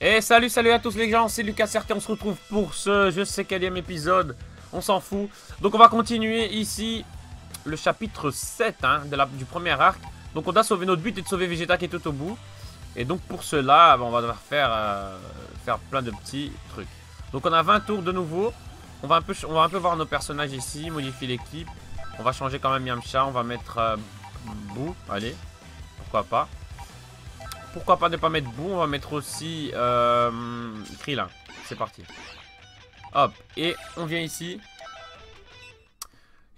Et salut à tous les gens, c'est Lucas Certé, on se retrouve pour ce je sais quelième épisode, on s'en fout. Donc on va continuer ici le chapitre 7 hein, du premier arc. Donc on doit sauver, notre but est de sauver Vegeta qui est tout au bout. Et donc pour cela, on va devoir faire plein de petits trucs. Donc on a 20 tours de nouveau, on va un peu voir nos personnages ici, modifier l'équipe. On va changer quand même Yamcha, on va mettre Boo, allez, pourquoi pas. Pourquoi pas ne pas mettre Boo, on va mettre aussi Krillin. C'est parti. Hop, et on vient ici.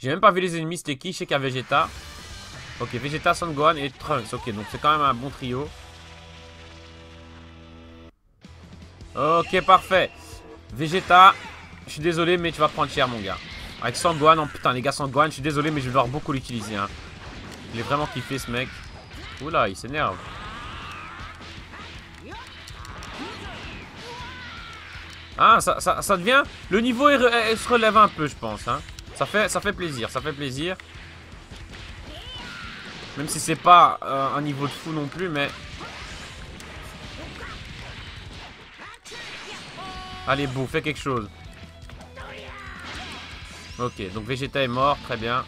J'ai même pas vu les ennemis, c'était qui? Je sais qu'il y a Vegeta. Ok, Vegeta, Son Gohan et Trunks. Ok, donc c'est quand même un bon trio. Ok, parfait. Vegeta, je suis désolé, mais tu vas prendre cher, mon gars. Avec Son Gohan, oh putain, les gars, Son Gohan, je suis désolé, mais je vais devoir beaucoup l'utiliser. Hein. Il est vraiment kiffé, ce mec. Oula, il s'énerve. Ah, ça devient... Le niveau il se relève un peu, je pense. Hein. Ça fait plaisir, ça fait plaisir. Même si c'est pas un niveau de fou non plus, mais... Allez, Boo, fais quelque chose. Ok, donc Vegeta est mort, très bien.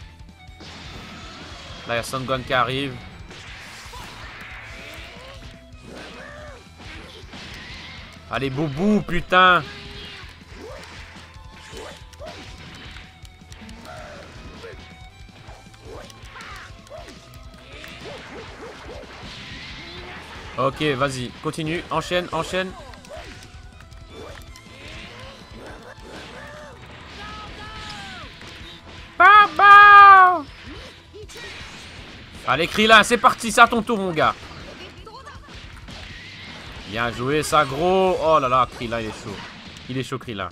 Là, il y a Son Gohan qui arrive. Allez, Boubou, putain. Ok, vas-y, continue, enchaîne, enchaîne. Baba. Allez, Krillin, c'est parti, c'est à ton tour, mon gars. Bien joué, ça, gros. Oh là là, Krillin, il est chaud. Il est chaud, Krillin.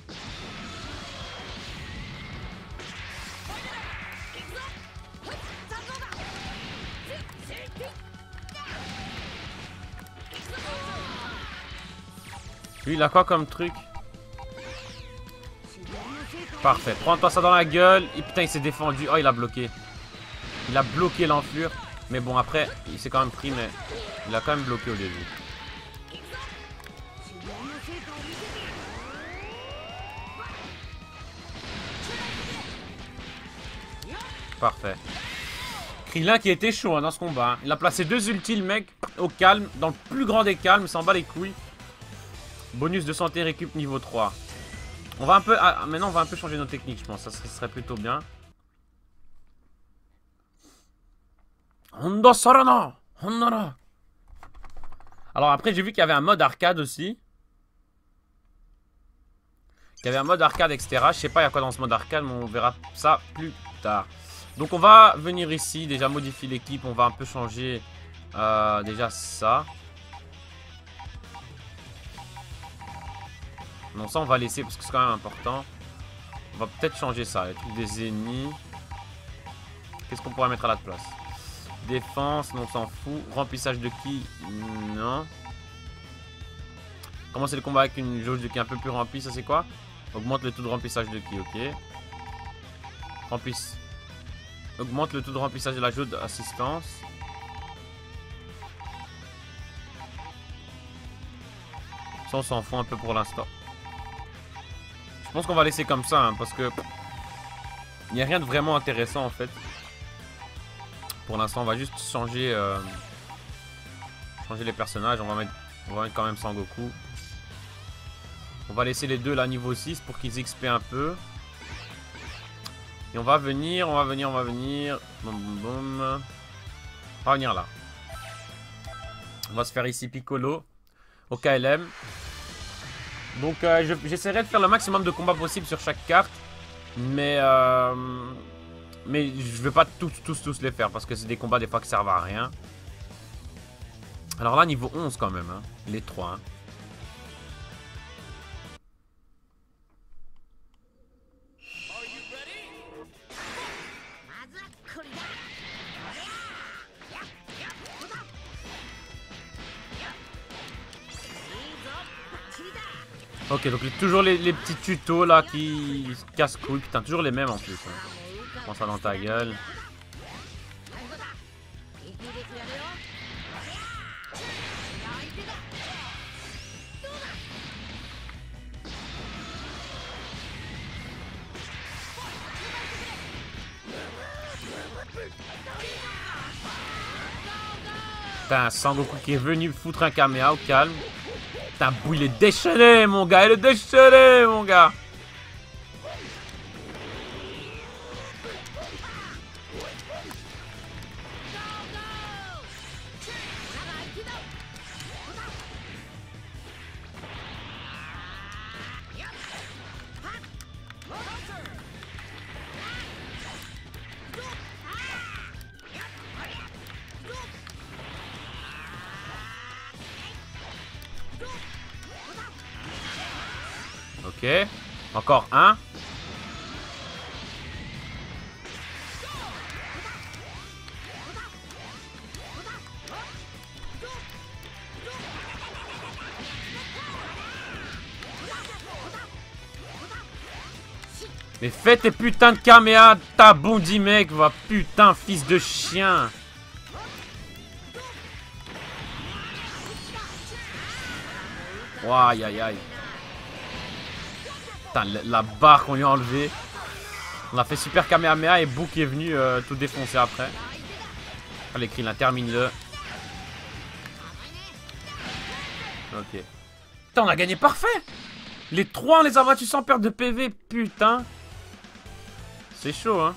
Lui, il a quoi comme truc? Parfait. Prends-toi ça dans la gueule. Et putain, il s'est défendu. Oh, il a bloqué. Il a bloqué l'enflure. Mais bon, après, il s'est quand même pris, mais il a quand même bloqué au début. Parfait. Krillin qui était chaud hein, dans ce combat. Hein. Il a placé 2 ultis, le mec, au calme. Dans le plus grand des calmes, il s'en bat les couilles. Bonus de santé récup niveau 3. On va un peu... Ah, maintenant, on va un peu changer nos techniques, je pense. Ça serait plutôt bien. Honda Sarana! Hondara! Alors après, j'ai vu qu'il y avait un mode arcade aussi. Il y avait un mode arcade, etc. Je sais pas il y a quoi dans ce mode arcade, mais on verra ça plus tard. Donc on va venir ici, déjà modifier l'équipe. On va un peu changer déjà ça. Non, ça on va laisser parce que c'est quand même important. On va peut-être changer ça, les trucs des ennemis. Qu'est-ce qu'on pourrait mettre à la place? Défense, non, on s'en fout. Remplissage de ki, non. Commencer le combat avec une jauge de ki un peu plus remplie, ça c'est quoi? Augmente le taux de remplissage de ki, ok. Augmente le taux de remplissage de la jauge d'assistance. Ça on s'en fout un peu pour l'instant. Je pense qu'on va laisser comme ça, hein, parce que il n'y a rien de vraiment intéressant en fait. Pour l'instant, on va juste changer les personnages. On va mettre quand même Sangoku. On va laisser les deux là niveau 6 pour qu'ils XP un peu. Et on va venir. Boum, boum, boum. On va venir là. On va se faire ici Piccolo au KLM. Donc j'essaierai de faire le maximum de combats possible sur chaque carte. Mais je vais pas tous les faire parce que c'est des combats des fois qui servent à rien. Alors là niveau 11 quand même hein, les 3 hein. Ok, donc toujours les petits tutos là qui cassent couilles. Putain, toujours les mêmes en plus. Hein. Prends ça dans ta gueule. Putain, Sangoku qui est venu foutre un Kamea au calme. Putain, Bou, il est déchaîné, mon gars. Il est déchaîné, mon gars. Ok. Encore un. Mais fais tes putains de Kamea, ta bondi mec, va putain, fils de chien. Oh, aïe aïe aïe. Putain, la barre qu'on lui a enlevée. On a fait super Kamehameha et Boo qui est venu tout défoncer après. Allez, Krillin, termine-le. Ok. Putain, on a gagné parfait. Les trois, on les a battus sans perdre de PV, putain. C'est chaud, hein.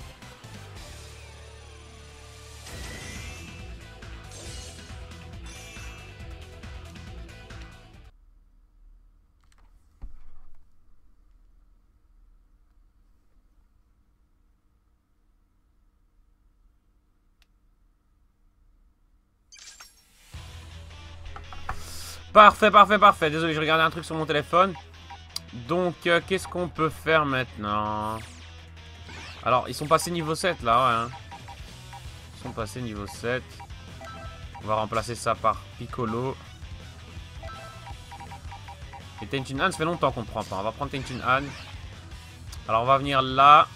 Parfait, parfait, parfait. Désolé, je regardais un truc sur mon téléphone. Donc, qu'est-ce qu'on peut faire maintenant? Alors, ils sont passés niveau 7, là, ouais. Hein. Ils sont passés niveau 7. On va remplacer ça par Piccolo. Et Tenchin Han, ça fait longtemps qu'on prend pas. On va prendre Tenchin Han. Alors, on va venir là.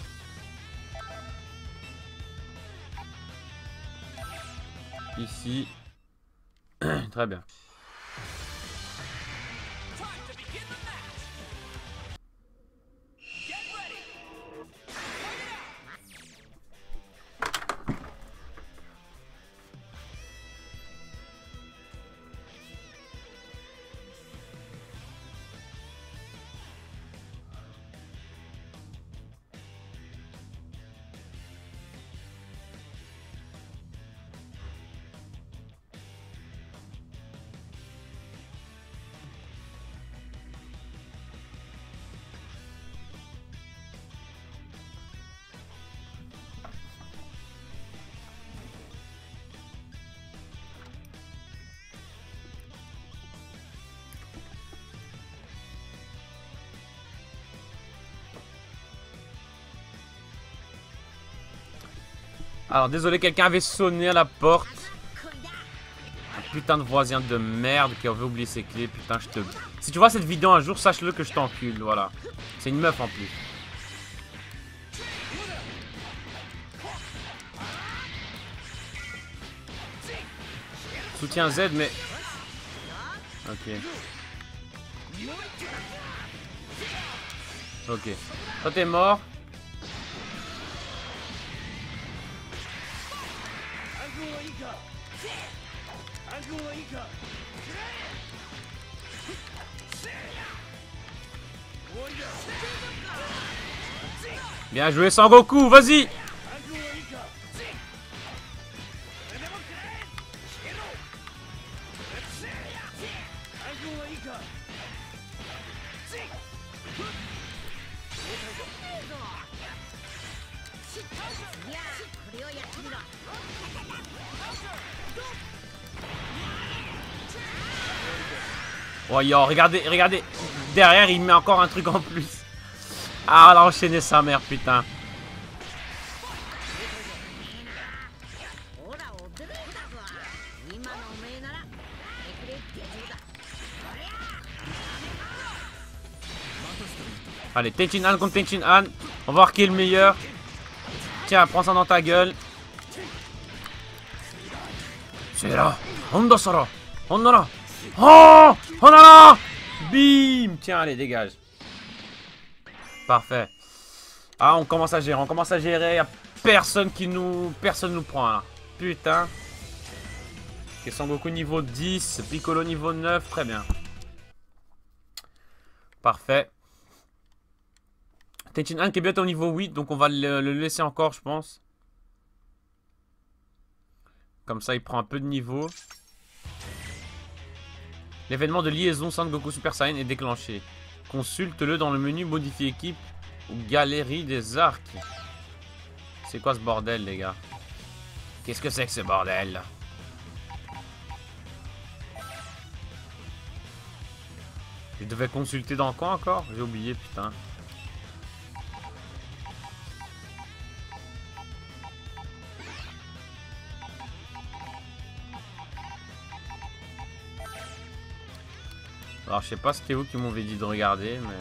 Ici. Très bien. Alors, désolé, quelqu'un avait sonné à la porte. Un putain de voisin de merde qui avait oublié ses clés. Putain, je te... Si tu vois cette vidéo un jour, sache-le que je t'encule, voilà. C'est une meuf en plus. Soutien Z, mais... Ok. Ok. Toi, t'es mort. Bien joué Sangoku, vas-y. Oh yo, regardez, regardez. Derrière, il met encore un truc en plus. Ah, elle a enchaîné sa mère, putain. Allez, Tenchin Han contre Tenchin Han. On va voir qui est le meilleur. Tiens, prends ça dans ta gueule. C'est là. Hondo Sora. Hondora. Oh, Hondora. Bim. Tiens, allez, dégage. Parfait. Ah, on commence à gérer. On commence à gérer. Y a personne qui nous... Personne nous prend, là. Putain. Ok, Sangoku niveau 10, Piccolo niveau 9, très bien. Parfait. Tenchin Han qui est bientôt au niveau 8, donc on va le laisser encore, je pense. Comme ça, il prend un peu de niveau. L'événement de liaison Sangoku Super Saiyan est déclenché. Consulte-le dans le menu modifier équipe ou galerie des arcs. C'est quoi ce bordel, les gars? Qu'est-ce que c'est que ce bordel? Je devais consulter dans quoi encore? J'ai oublié, putain. Alors, je sais pas c'était vous qui m'avez dit de regarder, mais...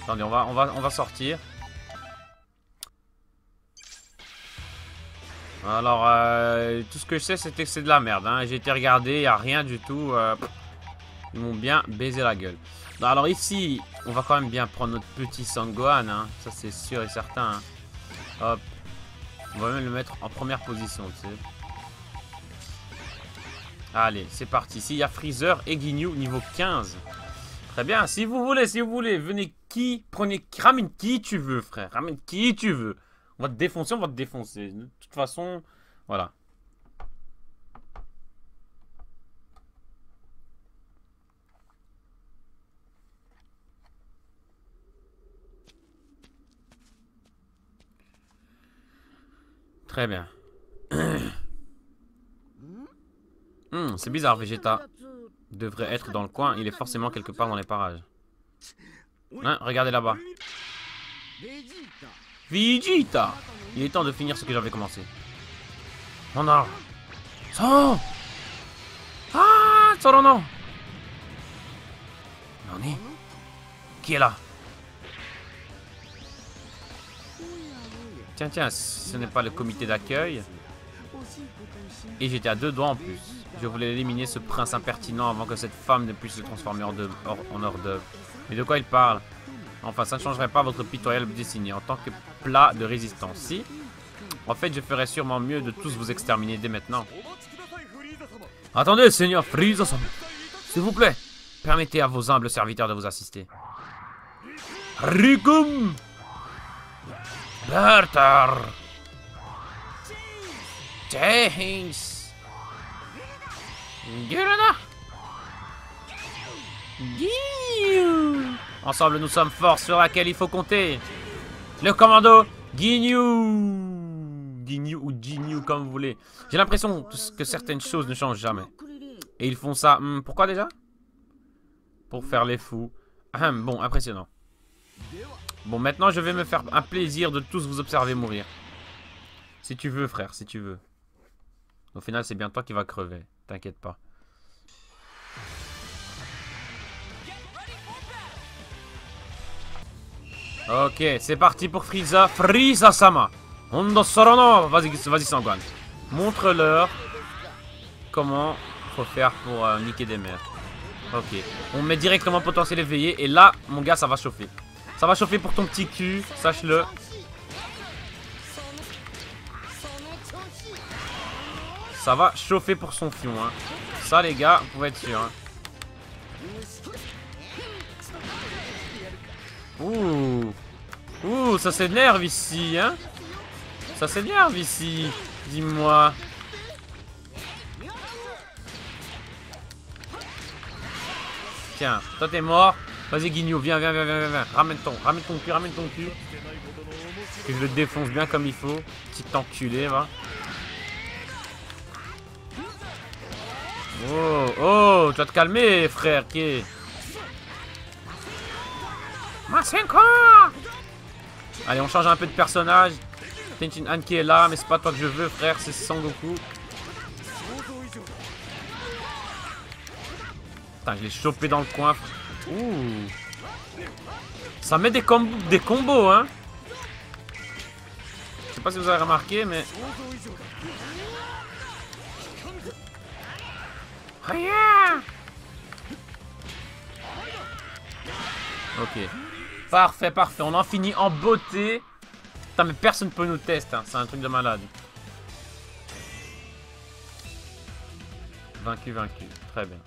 Attendez, on va sortir. Alors, tout ce que je sais, c'était que c'est de la merde. Hein. J'ai été regardé, il n'y a rien du tout. Ils m'ont bien baisé la gueule. Non, alors ici, on va quand même bien prendre notre petit Sangohan. Hein. Ça, c'est sûr et certain. Hein. Hop. On va même le mettre en première position, tu sais. Allez, c'est parti. Ici, il y a Freezer et Ginyu, niveau 15. Très bien. Si vous voulez, venez qui, prenez, ramène qui tu veux, frère. Ramène qui tu veux. On va te défoncer, on va te défoncer. De toute façon, voilà. Très bien. C'est bizarre, Vegeta devrait être dans le coin. Il est forcément quelque part dans les parages. Hein, regardez là-bas. Vegeta! Il est temps de finir ce que j'avais commencé. Oh non! Son! Ah! Soro non! Nani? Qui est là? Tiens, tiens, ce n'est pas le comité d'accueil. Et j'étais à 2 doigts en plus. Je voulais éliminer ce prince impertinent avant que cette femme ne puisse se transformer en hors d'œuvre. Mais de quoi il parle? Enfin, ça ne changerait pas votre pitoyable destinée en tant que plat de résistance. Si? En fait, je ferais sûrement mieux de tous vous exterminer dès maintenant. Attendez, Seigneur Frieza-sama. S'il vous plaît, permettez à vos humbles serviteurs de vous assister. Rikum Bertar James Gurana Ginyu. Ensemble, nous sommes force sur laquelle il faut compter. Le commando Ginyu. Ginyu ou Ginyu, comme vous voulez. J'ai l'impression que certaines choses ne changent jamais. Et ils font ça. Pourquoi déjà? Pour faire les fous. Bon, impressionnant. Bon, maintenant, je vais me faire un plaisir de tous vous observer mourir. Si tu veux, frère, si tu veux. Au final, c'est bien toi qui vas crever. T'inquiète pas. Ok, c'est parti pour Frieza. Frieza-sama. Hondo Sorono. Vas-y, Sangohan. Montre-leur comment faut faire pour niquer des mères. Ok. On met directement potentiel éveillé. Et là, mon gars, ça va chauffer. Ça va chauffer pour ton petit cul. Sache-le. Ça va chauffer pour son fion. Hein. Ça, les gars, vous pouvez être sûr. Hein. Ouh. Ouh, ça s'énerve ici, hein. Ça s'énerve ici. Dis-moi. Tiens, toi t'es mort. Vas-y, Ginyu, viens. Ramène ton cul. Que je le défonce bien comme il faut. Petit enculé, va. Oh, tu vas te calmer, frère. Qui Masenko. Allez, on change un peu de personnage. Tenchin Han qui est là, mais c'est pas toi que je veux, frère, c'est Sangoku. Putain, je l'ai chopé dans le coin. Ouh. Ça met des combos, hein. Je sais pas si vous avez remarqué, mais... Rien. Ok. Parfait, parfait. On en finit en beauté. Putain, mais personne peut nous tester. Hein. C'est un truc de malade. Vaincu, vaincu. Très bien.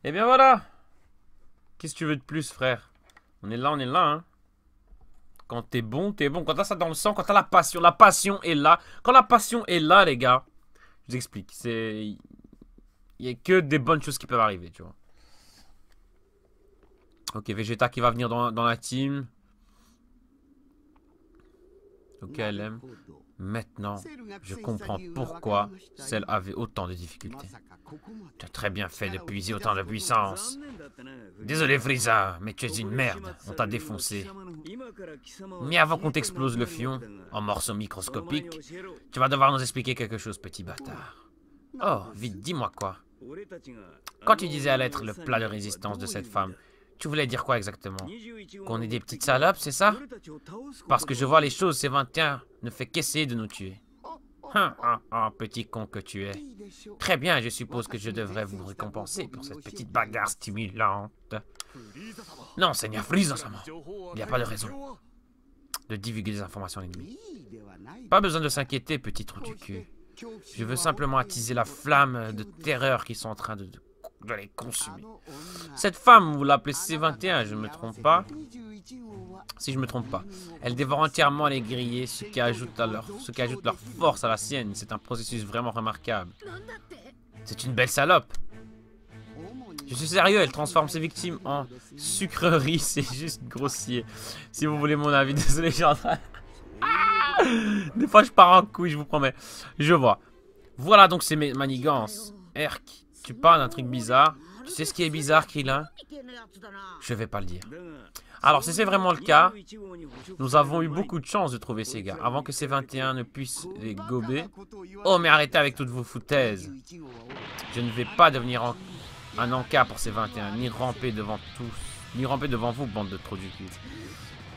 Et bien voilà. Qu'est-ce que tu veux de plus, frère? On est là, hein. Quand t'es bon, t'es bon. Quand t'as ça dans le sang, quand t'as la passion est là. Quand la passion est là, les gars, je vous explique. Il n'y a que des bonnes choses qui peuvent arriver, tu vois. Ok, Vegeta qui va venir dans la team. Ok, elle aime. Maintenant, je comprends pourquoi Cell avait autant de difficultés. Tu as très bien fait de puiser autant de puissance. Désolé Frieza, mais tu es une merde. On t'a défoncé. Mais avant qu'on t'explose le fion, en morceaux microscopiques, tu vas devoir nous expliquer quelque chose, petit bâtard. Oh, vite, dis-moi quoi. Quand tu disais à l'être le plat de résistance de cette femme, tu voulais dire quoi exactement? Qu'on est des petites salopes, c'est ça? Parce que je vois les choses, C21 ne fait qu'essayer de nous tuer. Petit con que tu es. Très bien, je suppose que je devrais vous récompenser pour cette petite bagarre stimulante. Non, Seigneur Frieza-sama, il n'y a pas de raison de divulguer des informations à l'ennemi. Pas besoin de s'inquiéter, petit trou du cul. Je veux simplement attiser la flamme de terreur qui sont en train de les consumer. Cette femme, vous l'appelez C21, je ne me trompe pas. Si je me trompe pas. Elle dévore entièrement les guerriers, ce qui ajoute leur force à la sienne. C'est un processus vraiment remarquable. C'est une belle salope. Je suis sérieux, elle transforme ses victimes en sucreries. C'est juste grossier. Si vous voulez mon avis, désolé, je suis en train... Des fois, je pars en couille, je vous promets. Je vois. Voilà donc ces manigances. Erk, tu parles d'un truc bizarre. Tu sais ce qui est bizarre, Krillin? Je vais pas le dire. Alors, si c'est vraiment le cas, nous avons eu beaucoup de chance de trouver ces gars, avant que ces 21 ne puissent les gober. Oh, mais arrêtez avec toutes vos foutaises. Je ne vais pas devenir un encas pour ces 21, ni ramper devant vous, bande de trous du cul.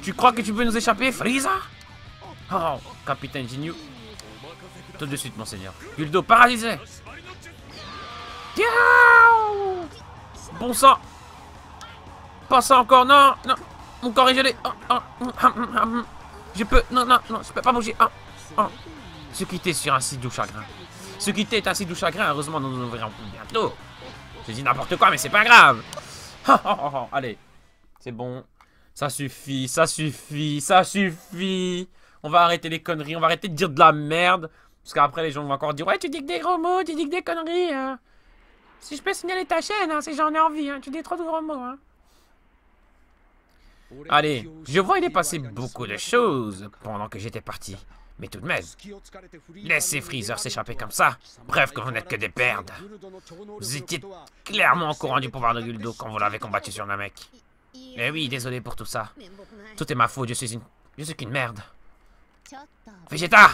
Tu crois que tu peux nous échapper, Frieza? Oh, capitaine Ginyu. Tout de suite, monseigneur. Guldo, paralysé. Bon sang. Pas ça encore, non, non. Mon corps est gelé. Je peux, non, je peux pas bouger. Se quitter sur un si doux chagrin. Se quitter est un si doux chagrin. Heureusement, nous nous verrons bientôt. J'ai dit n'importe quoi, mais c'est pas grave. Allez, c'est bon. Ça suffit, ça suffit, ça suffit. On va arrêter les conneries, on va arrêter de dire de la merde. Parce qu'après, les gens vont encore dire, ouais, tu dis que des gros mots, tu dis que des conneries. Hein. Si je peux signaler ta chaîne, hein, si j'en ai envie, hein, tu dis trop de gros mots. Hein. Allez, je vois il est passé beaucoup de choses pendant que j'étais parti. Mais tout de même, laissez Freezer s'échapper comme ça. Bref, que vous n'êtes que des perdes. Vous étiez clairement au courant du pouvoir de Guldo quand vous l'avez combattu sur Namek. Eh oui, désolé pour tout ça. Tout est ma faute, je suis qu'une merde. Vegeta!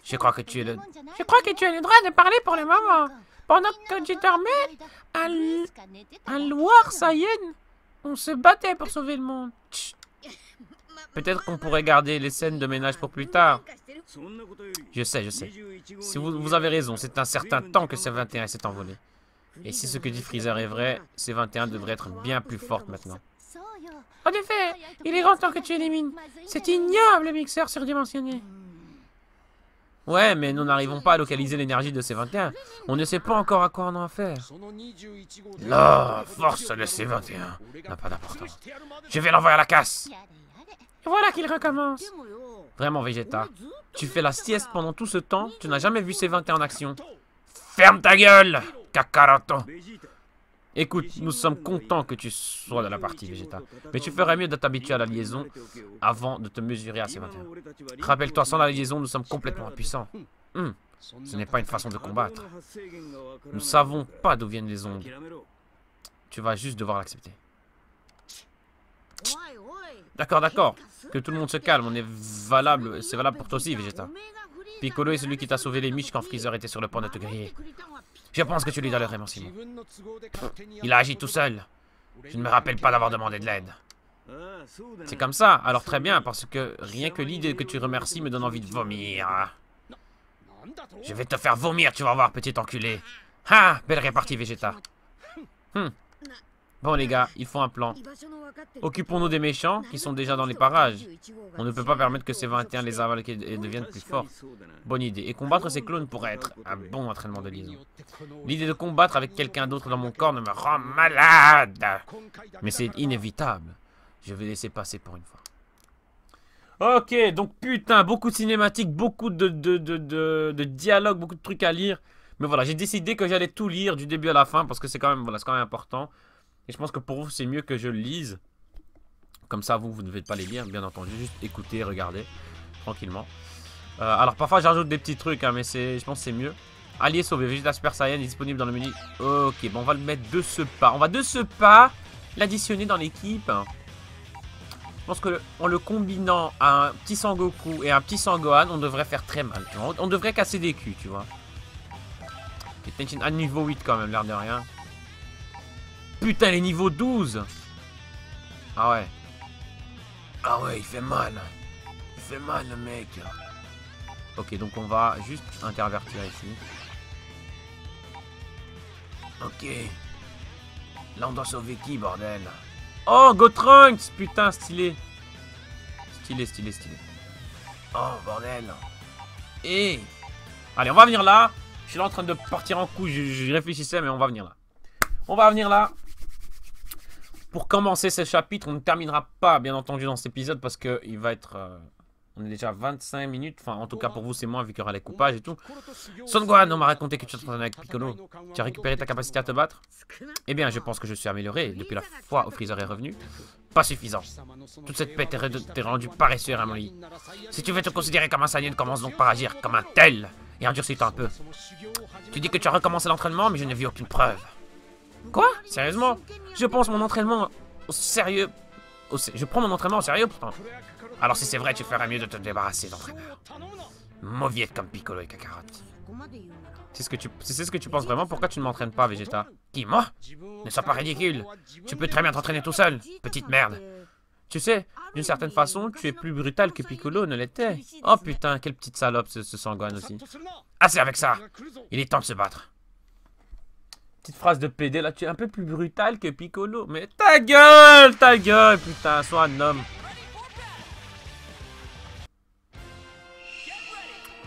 Je crois que tu as le droit de parler pour le moment. Pendant que tu dormais, un Loir Saiyan, on se battait pour sauver le monde. Peut-être qu'on pourrait garder les scènes de ménage pour plus tard. Je sais. Si vous avez raison, c'est un certain temps que C21 s'est envolé. Et si ce que dit Freezer est vrai, C21 devrait être bien plus forte maintenant. En effet, il est grand temps que tu élimines. C'est ignoble, le mixeur surdimensionné. Ouais, mais nous n'arrivons pas à localiser l'énergie de C21. On ne sait pas encore à quoi on en faire. La force de C21 n'a pas d'importance. Je vais l'envoyer à la casse. Voilà qu'il recommence. Vraiment, Vegeta. Tu fais la sieste pendant tout ce temps. Tu n'as jamais vu C21 en action. Ferme ta gueule, Kakaroto. Écoute, nous sommes contents que tu sois dans la partie, Vegeta. Mais tu ferais mieux de t'habituer à la liaison avant de te mesurer à C21. Rappelle-toi, sans la liaison, nous sommes complètement impuissants. Ce n'est pas une façon de combattre. Nous ne savons pas d'où viennent les ondes. Tu vas juste devoir l'accepter. D'accord. Que tout le monde se calme. C'est valable pour toi aussi, Vegeta. Piccolo est celui qui t'a sauvé les miches quand Freezer était sur le point de te griller. Je pense que tu lui dois le remerciement. Il a agi tout seul. Je ne me rappelle pas d'avoir demandé de l'aide. C'est comme ça. Alors très bien, parce que rien que l'idée que tu remercies me donne envie de vomir. Je vais te faire vomir, tu vas voir, petit enculé. Belle répartie, Vegeta. Bon les gars, il faut un plan. Occupons-nous des méchants qui sont déjà dans les parages. On ne peut pas permettre que ces 21 les avalent et deviennent plus forts. Bonne idée. Et combattre ces clones pourrait être un bon entraînement de liaison. L'idée de combattre avec quelqu'un d'autre dans mon corps ne me rend malade. Mais c'est inévitable. Je vais laisser passer pour une fois. Ok, donc putain, beaucoup de cinématiques, beaucoup de dialogues, beaucoup de trucs à lire. Mais voilà, j'ai décidé que j'allais tout lire du début à la fin parce que c'est quand même, voilà, c'est quand même important. Et je pense que pour vous, c'est mieux que je le lise. Comme ça, vous ne devez pas les lire, bien entendu. Juste écouter, regarder, tranquillement. Alors, parfois, j'ajoute des petits trucs, hein, mais je pense que c'est mieux. Allié sauvé, Vegeta Super Saiyan est disponible dans le menu. Ok, bon, on va le mettre de ce pas. On va de ce pas l'additionner dans l'équipe. Je pense qu'en le combinant à un petit Sangoku et un petit Sangohan, on devrait faire très mal. On devrait casser des culs, tu vois. Et Tenshin à niveau 8 quand même, l'air de rien. Putain, il est niveau 12. Ah ouais. Ah ouais, il fait mal. Il fait mal, le mec. Ok, donc on va juste intervertir ici. Ok. Là, on doit sauver qui, bordel? Oh, Gotrunks! Putain, stylé. Stylé, stylé, stylé. Oh, bordel. Et... Allez, on va venir là. Je suis là en train de partir en couille. Je réfléchissais, mais on va venir là. On va venir là. Pour commencer ce chapitre, on ne terminera pas, bien entendu, dans cet épisode parce qu'il va être... on est déjà à 25 minutes. Enfin, en tout cas, pour vous, c'est moins, vu qu'il y aura les coupages et tout. Son Gohan, on m'a raconté que tu t'entraînes avec Piccolo. Tu as récupéré ta capacité à te battre? Eh bien, je pense que je suis amélioré depuis la fois où Freezer est revenu. Pas suffisant. Toute cette paix t'est rendue paresseux à mon lit. Si tu veux te considérer comme un Saiyan, commence donc par agir comme un tel. Et endurcis-toi un peu. Tu dis que tu as recommencé l'entraînement, mais je n'ai vu aucune preuve. Quoi? Sérieusement? Je pense mon entraînement au sérieux. Je prends mon entraînement au sérieux pourtant. Alors si c'est vrai, tu ferais mieux de te débarrasser d'entraîneur. Mauviette comme Piccolo et Kakarot. C'est ce que tu penses vraiment? Pourquoi tu ne m'entraînes pas, Vegeta? Qui, moi? Ne sois pas ridicule. Tu peux très bien t'entraîner tout seul, petite merde. Tu sais, d'une certaine façon, tu es plus brutal que Piccolo ne l'était. Oh putain, quelle petite salope ce Sangohan aussi. Assez avec ça. Il est temps de se battre. Petite phrase de PD là, tu es un peu plus brutal que Piccolo. Mais ta gueule, putain, sois un homme.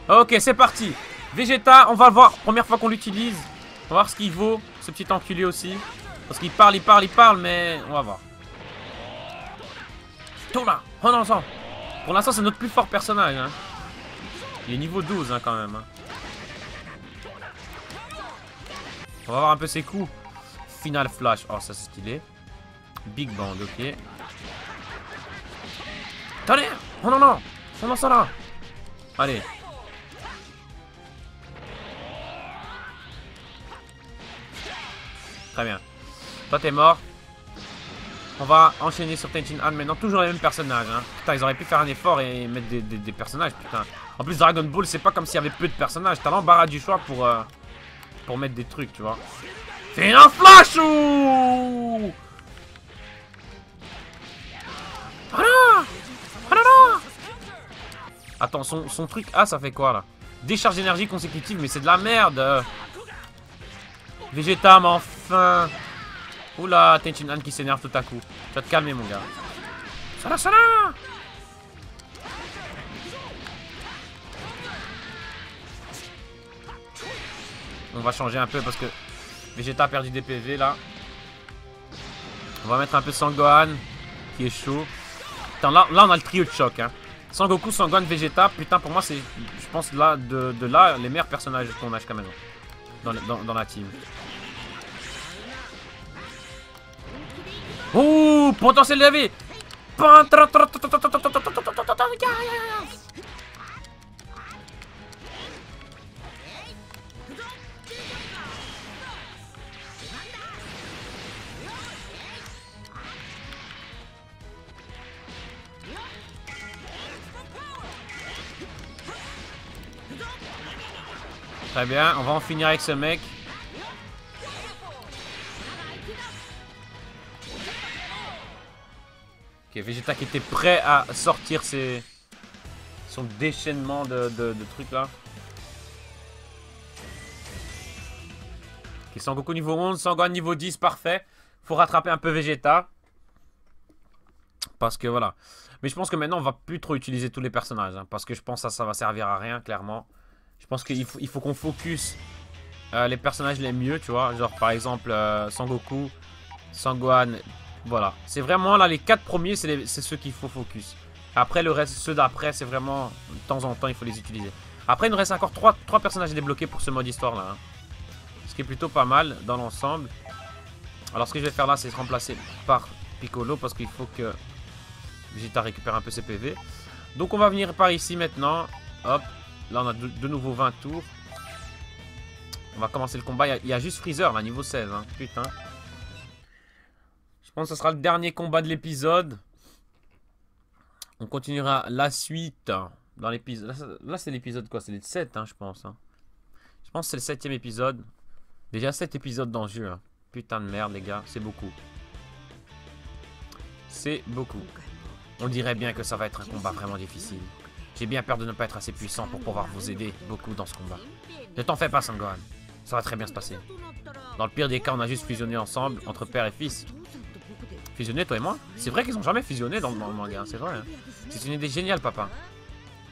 Ok, c'est parti. Vegeta, on va le voir, première fois qu'on l'utilise. On va voir ce qu'il vaut, ce petit enculé aussi. Parce qu'il parle, mais on va voir. Thomas, oh non, ça. Pour l'instant, c'est notre plus fort personnage. Hein. Il est niveau 12 hein, quand même. Hein. On va voir un peu ses coups. Final Flash. Oh, ça c'est stylé. Big Bang, ok. Attendez. Oh non, non. Oh non, ça là. Allez. Très bien. Toi, t'es mort. On va enchaîner sur Tenshin Han maintenant. Toujours les mêmes personnages. Hein. Putain, ils auraient pu faire un effort et mettre des personnages. Putain. En plus, Dragon Ball, c'est pas comme s'il y avait peu de personnages. T'as l'embarras du choix pour mettre des trucs, tu vois. Fais un flash ou... Ah non. Ah non, non. Attends, son truc... Ah, ça fait quoi, là? Décharge d'énergie consécutive, mais c'est de la merde. Vegeta, mais enfin... Oula, Tenshin Han qui s'énerve tout à coup. Tu vas te calmer, mon gars. Ça là, ça là. On va changer un peu parce que Vegeta a perdu des PV là. On va mettre un peu Sangohan qui est chaud. Attends, là on a le trio de choc. Hein. Sangoku, Sangohan, Vegeta. Putain, pour moi, c'est, je pense, là, de là, les meilleurs personnages qu'on a jusqu'à maintenant. Dans la team. Ouh, potentiel levé. Très bien, on va en finir avec ce mec. Ok, Vegeta qui était prêt à sortir son déchaînement de trucs là. Ok, Sangoku niveau 11, Sangohan niveau 10, parfait. Faut rattraper un peu Vegeta. Parce que voilà. Mais je pense que maintenant, on va plus trop utiliser tous les personnages. Hein, parce que je pense que ça va servir à rien, clairement. Je pense qu'il faut qu'on focus les personnages les mieux, tu vois. Genre, par exemple, Sangoku, Sangohan. Voilà. C'est vraiment, là, les 4 premiers, c'est ceux qu'il faut focus. Après, le reste, ceux d'après, c'est vraiment, de temps en temps, il faut les utiliser. Après, il nous reste encore 3 personnages débloqués pour ce mode histoire, là. Hein. Ce qui est plutôt pas mal, dans l'ensemble. Alors, ce que je vais faire là, c'est se remplacer par Piccolo, parce qu'il faut que Vegeta récupère un peu ses PV. Donc, on va venir par ici, maintenant. Hop. Là, on a de nouveau 20 tours. On va commencer le combat. Il y a juste Freezer, là, niveau 16. Hein. Putain. Je pense que ce sera le dernier combat de l'épisode. On continuera la suite dans l'épisode. Là, c'est l'épisode quoi? C'est le 7, hein, je pense. Hein. Je pense que c'est le 7e épisode. Déjà 7 épisodes dans le jeu. Hein. Putain de merde, les gars. C'est beaucoup. C'est beaucoup. On dirait bien que ça va être un combat vraiment difficile. J'ai bien peur de ne pas être assez puissant pour pouvoir vous aider beaucoup dans ce combat. Ne t'en fais pas, Sangohan. Ça va très bien se passer. Dans le pire des cas, on a juste fusionné ensemble, entre père et fils. Fusionné, toi et moi? C'est vrai qu'ils ont jamais fusionné dans le manga, c'est vrai. Hein. C'est une idée géniale, papa.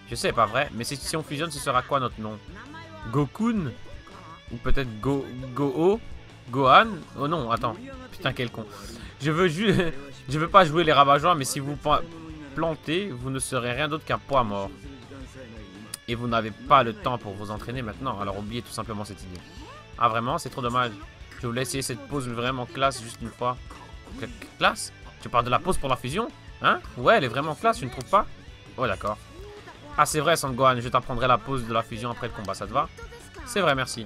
Je sais, pas vrai, mais si on fusionne, ce sera quoi notre nom? Gokun? Ou peut-être Go-Oh? Gohan? Oh non, attends. Putain, quel con. Je veux pas jouer les rabat-joie, mais si vous plantez, vous ne serez rien d'autre qu'un poids mort. Et vous n'avez pas le temps pour vous entraîner maintenant, alors oubliez tout simplement cette idée. Ah vraiment, c'est trop dommage. Je voulais essayer cette pause vraiment classe juste une fois. Classe? Tu parles de la pause pour la fusion? Hein? Ouais, elle est vraiment classe, tu ne trouves pas? Oh d'accord. Ah c'est vrai, Sangohan, je t'apprendrai la pause de la fusion après le combat, ça te va? C'est vrai, merci.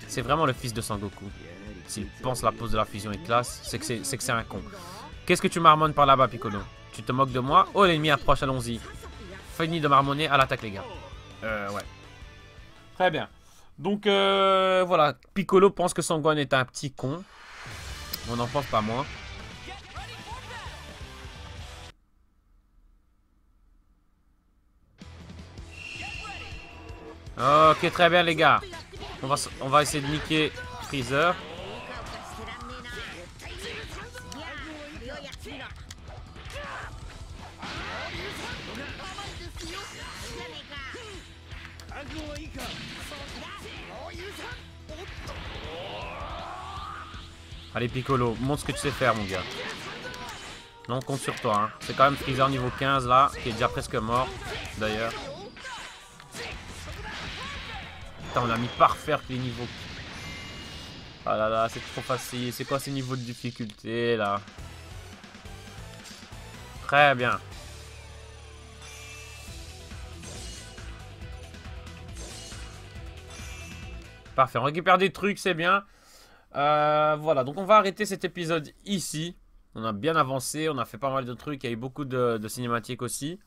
C'est vraiment le fils de Sangoku. S'il pense la pause de la fusion est classe, c'est que c'est un con. Qu'est-ce que tu marmonnes par là-bas, Piccolo? Tu te moques de moi? Oh, l'ennemi approche, allons-y. Fini de marmonner, à l'attaque, les gars. Ouais. Très bien. Donc, voilà. Piccolo pense que Sangohan est un petit con. On n'en pense pas moins. Ok, très bien, les gars. On va essayer de niquer Freezer. Allez Piccolo, montre ce que tu sais faire mon gars. Non, on compte sur toi. Hein. C'est quand même Freezer niveau 15 là, qui est déjà presque mort d'ailleurs. Putain, on a mis parfaire les niveaux. Ah là là, c'est trop facile. C'est quoi ces niveaux de difficulté là? Très bien. Parfait, on récupère des trucs, c'est bien. Voilà, donc on va arrêter cet épisode ici. On a bien avancé, on a fait pas mal de trucs. Il y a eu beaucoup de cinématiques aussi.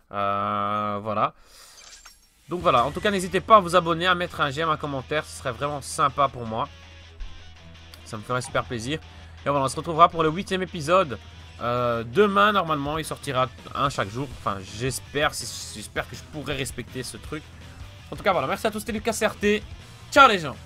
Voilà. Donc voilà, en tout cas n'hésitez pas à vous abonner, à mettre un j'aime, un commentaire. Ce serait vraiment sympa pour moi. Ça me ferait super plaisir. Et voilà, on se retrouvera pour le 8e épisode. Demain, normalement, il sortira un chaque jour. Enfin, j'espère que je pourrai respecter ce truc. En tout cas, voilà, merci à tous, c'était Lucas CRT. Ciao les gens!